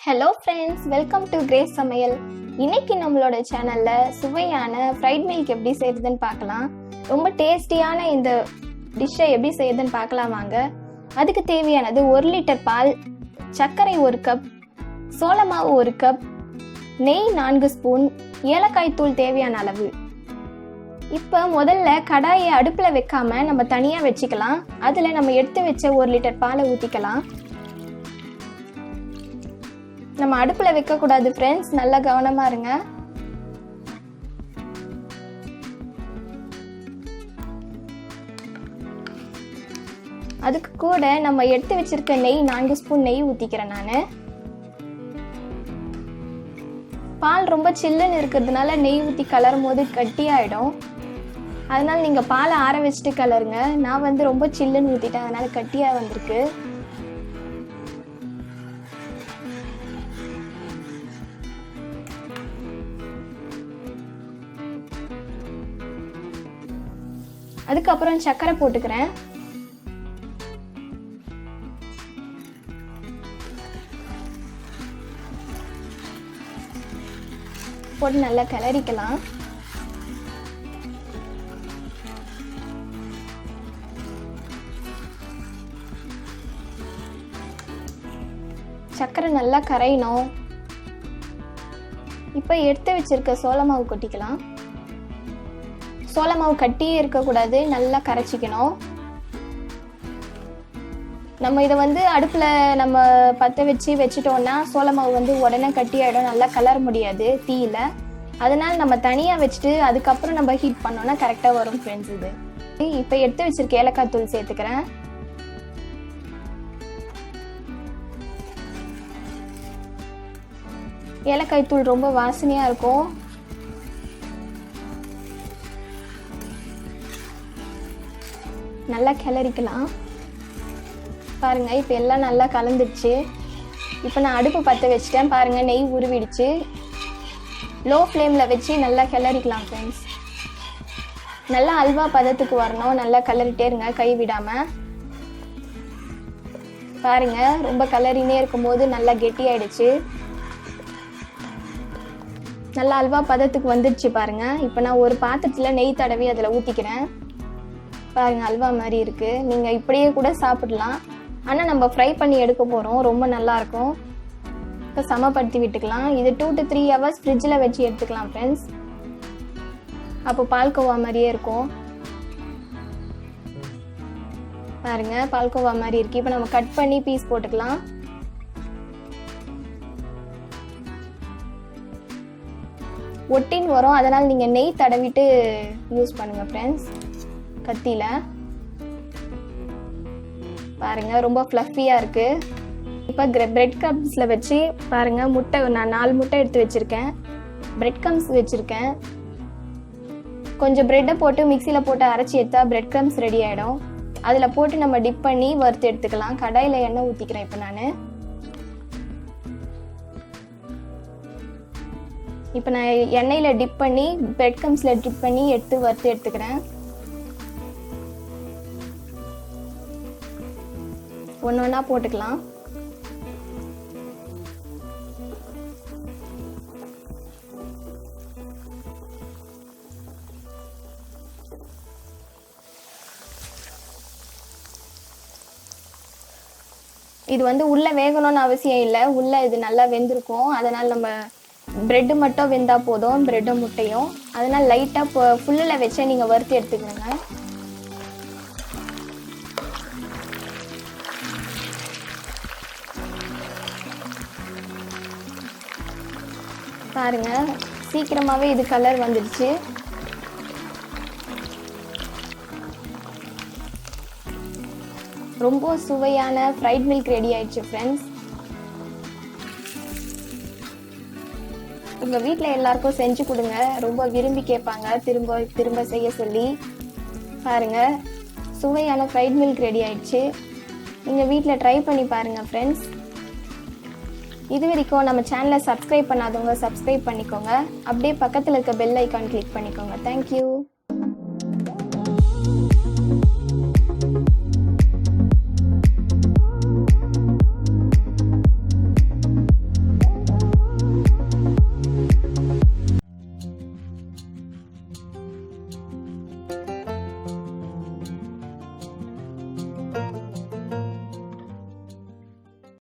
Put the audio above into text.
Hello friends, welcome to grace சமையல். இன்னைக்கு நம்மளோட சேனல்ல சுவையான ஃப்ரைட் மில்க் எப்படி செய்யறதுன்னு பார்க்கலாம். ரொம்ப டேஸ்டியான இந்த டிஷ்ஷை எப்படி செய்யறதுன்னு பார்க்கலாம் வாங்க. அதுக்கு தேவையானது 1 லிட்டர் பால், சர்க்கரை 1 கப், சோள மாவு 1 கப், நெய் 4 ஸ்பூன், ஏலக்காய் தூள் தேவையான அளவு. இப்போ முதல்ல கடாயை அடுப்பில் வைக்காம நம்ம தனியாக வச்சுக்கலாம். அதில் நம்ம எடுத்து வச்ச 1 லிட்டர் பாலை ஊற்றிக்கலாம். நம்ம அடுப்பில் வைக்கக்கூடாது ஃப்ரெண்ட்ஸ், நல்லா கவனமாக இருங்க. அதுக்கு கூட நம்ம எடுத்து வச்சிருக்க நெய் 4 ஸ்பூன் நெய் ஊற்றிக்கிறேன் நான். பால் ரொம்ப சில்லுன்னு இருக்கிறதுனால நெய் ஊற்றி கலரும் போது கட்டியாயிடும். அதனால நீங்கள் பாலை ஆற வச்சுட்டு கலருங்க. நான் ரொம்ப சில்லுன்னு ஊற்றிட்டேன், அதனால கட்டியாக வந்திருக்கு. அதுக்கப்புறம் சர்க்கரை போட்டுக்கிறேன். போட்டு நல்லா கிளறிக்கலாம். சர்க்கரை நல்லா கரையணும். இப்போ எடுத்து வச்சிருக்க சோள மாவு கொட்டிக்கலாம். சோள மாவு கட்டியே இருக்கக்கூடாது, நல்லா கரைச்சிக்கணும். நம்ம இதை அடுப்பில் நம்ம பற்ற வச்சுட்டோம்னா சோள மாவு உடனே கட்டியாயிடும், நல்லா கலர முடியாது தீயில. அதனால நம்ம தனியாக வச்சுட்டு அதுக்கப்புறம் நம்ம ஹீட் பண்ணோம்னா கரெக்டாக வரும் ஃப்ரெண்ட்ஸ். இது இப்போ எடுத்து வச்சிருக்க ஏலக்காய் தூள் சேர்த்துக்கிறேன். ஏலக்காய் தூள் ரொம்ப வாசனையாக இருக்கும். நல்லா கிளறிக்கலாம். பாருங்க, இப்போ எல்லாம் நல்லா கலந்துடுச்சு. இப்போ நான் அடுப்பு பற்ற வச்சுட்டேன். பாருங்க, நெய் உருவிடுச்சு. லோ ஃப்ளேமில் வச்சு நல்லா கிளறிக்கலாம் ஃப்ரெண்ட்ஸ். நல்லா அல்வா பதத்துக்கு வரணும். நல்லா கிளறிட்டே இருங்க, கை விடாமல். பாருங்க, ரொம்ப கிளறினே இருக்கும்போது நல்லா கெட்டியாயிடுச்சு. நல்லா அல்வா பதத்துக்கு வந்துடுச்சு பாருங்க. இப்போ நான் ஒரு பாத்திரத்தில் நெய் தடவி அதில் ஊற்றிக்கிறேன். பாருங்க, அல்வா மாதிரி இருக்கு. நீங்க இப்படியே கூட சாப்பிடலாம். ஆனா நம்ம ஃப்ரை பண்ணி எடுக்க போறோம், ரொம்ப நல்லா இருக்கும். இப்போ சமப்படுத்தி விட்டுக்கலாம். இது 2 to 3 hours ஃப்ரிட்ஜில் வச்சு எடுத்துக்கலாம் ஃப்ரெண்ட்ஸ். அப்போ பால்கோவா மாதிரியே இருக்கும். பாருங்க, பால்கோவா மாதிரி இருக்கு. இப்போ நம்ம கட் பண்ணி பீஸ் போட்டுக்கலாம். ஒட்டின்னு வரும், அதனால நீங்க நெய் தடவிட்டு யூஸ் பண்ணுங்க ஃப்ரெண்ட்ஸ் கத்தியில. பாருங்க, ரொம்ப ஃப்ளஃபியா இருக்கு. இப்போ பிரெட் கம்ஸ்ல வச்சு பாருங்க, முட்டை நான் 4 முட்டை எடுத்து வச்சிருக்கேன். பிரெட் கம்ஸ் வச்சிருக்கேன். கொஞ்சம் பிரெட்டை போட்டு மிக்சியில் போட்டு அரைச்சி எடுத்தா பிரெட் கம்ஸ் ரெடி ஆகிடும். அதில் போட்டு நம்ம டிப் பண்ணி வறுத்து எடுத்துக்கலாம். கடாயில் எண்ணெய் ஊற்றிக்கிறேன். இப்போ நான் எண்ணெயில் டிப் பண்ணி பிரெட் கம்ஸில் டிப் பண்ணி எடுத்து வறுத்து எடுத்துக்கிறேன். ஒன்று ஒன்றா போட்டுக்கலாம். இது உள்ள வேகணும்னு அவசியம் இல்லை. உள்ள இது நல்லா வெந்திருக்கும். அதனால் நம்ம பிரெட்டு மட்டும் வெந்தா போதும், பிரெட்டும் முட்டையும். அதனால் லைட்டாக ஃபுல்லில் வச்சே நீங்கள் வறுத்து எடுத்துக்கோங்க. பாருங்க, சீக்கிரமாகவே இது கலர் வந்துடுச்சு. ரொம்ப சுவையான ஃப்ரைட் மில்க் ரெடி ஆயிடுச்சு ஃப்ரெண்ட்ஸ். உங்கள் வீட்டில் எல்லாருக்கும் செஞ்சு கொடுங்க, ரொம்ப விரும்பி கேட்பாங்க திரும்ப திரும்ப செய்ய சொல்லி. பாருங்க, சுவையான ஃப்ரைட் மில்க் ரெடி ஆயிடுச்சு. நீங்கள் வீட்டில் ட்ரை பண்ணி பாருங்கள் ஃப்ரெண்ட்ஸ். இது வரைக்கும் நம்ம சேனலை சப்ஸ்கிரைப் பண்ணாதவங்க சப்ஸ்கிரைப் பண்ணிக்கோங்க. அப்படியே பக்கத்தில் இருக்க பெல் ஐக்கான் கிளிக் பண்ணிக்கோங்க. தேங்க்யூ.